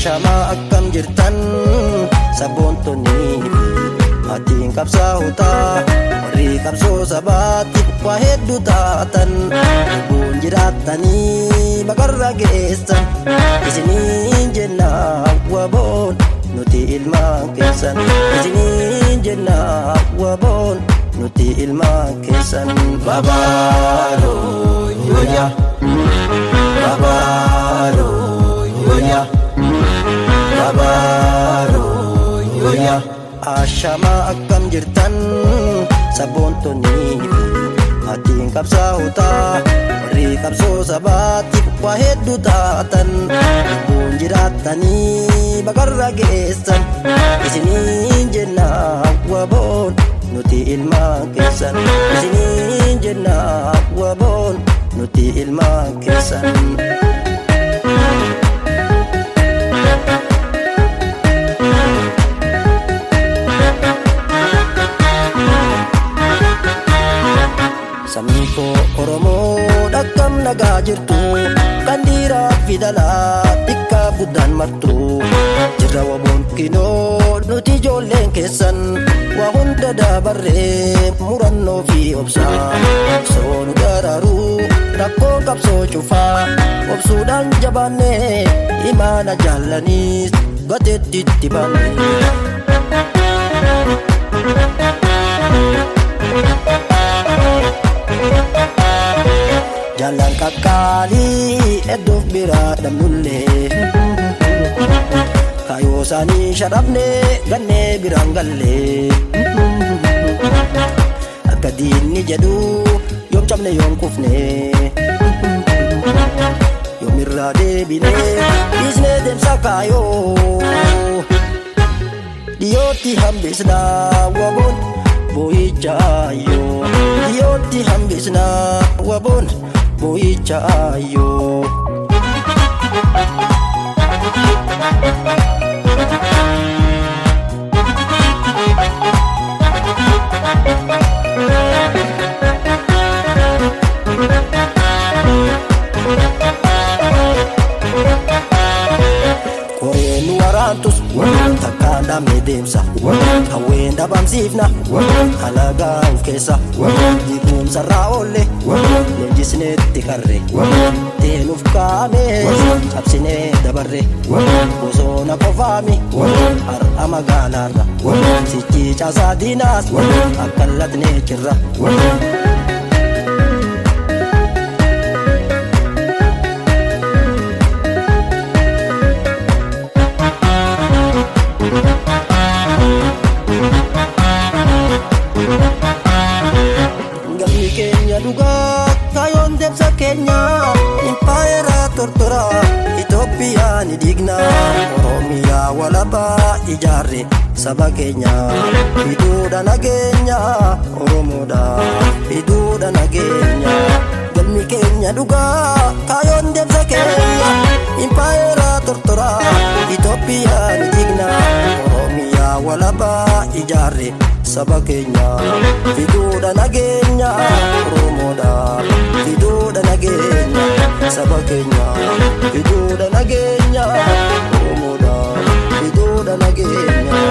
Ashama akkam jirtan saboontonni atiin qabsaa'ota warri qabsoo sabaatti waa hedduu taatan lubbuun jiraattanii bakarra geessan isiniin jenna waboon nuti ilmaan keessan isiniin jenna waboon nuti ilmaan keessan. Babaalo yoya babaalo yoya babaalo yoya. Ashama akkam jirtan saboontonni atiin qabsaa'ota warri qabsoo sabaatti waa hedduu taatan lubbuun jiraattanii bakarra geessan isiniin jenna waboon nuti ilmaan keessan isiniin jenna waboon nuti ilmaan keessan. Sabni koo Oromoo dhaqqam nagaa jirtu kan dhiiraa fi dhalaa xiqqaa guddaan martu jirra waboon kinoo nuti ijoolleen keessan waa hunda dabarree murannoo fi obsaa obsoo nu garaaru rakkoo qabsoo cufaa obsuudhaan jabaannee imaana jaallaniis gateetti itti baanne. Jalan kakali eddoof biraa dhabnullee kaayoo isaanii sharafnee gannee biraan gallee akka diinni jedhu yoom cabne yoom kufne yoom irraa deebinee dhiisnee deemsa kaayoo dhiyootti hambisnaa waboon boo'ichaayyoo dhiyootti hambisnaa waboon boo'ichaayyoo. Koreen waraantus takkaan dhabne deemsa hawween dhabamsiifna alagaa of keessa diigumsarraa oolle leenjisneetti karre teenuuf kaa'ame cabsinee dabarre bosona qofaami har'a magaalaarra sichi caasaa diinaas akka latnee jirra. Galmi keenya dhugaa kaayoon deemsa keenya impaayera tortora Itoophiyaan diigna Oromiyaa walabaa ijaarre saba keenya fiduudha nageenya Oromoodha fiduudha nageenya. Galmi keenya dhugaa kaayoon deemsa keenya impaayera tortora Itoophiyaan diigna Oromiyaa walabaa ijaarre saba keenya fiduudha nageenya Oromoodha fiduudha nageenya saba keenya fiduudha nageenya Oromoodha fiduudha nageenya.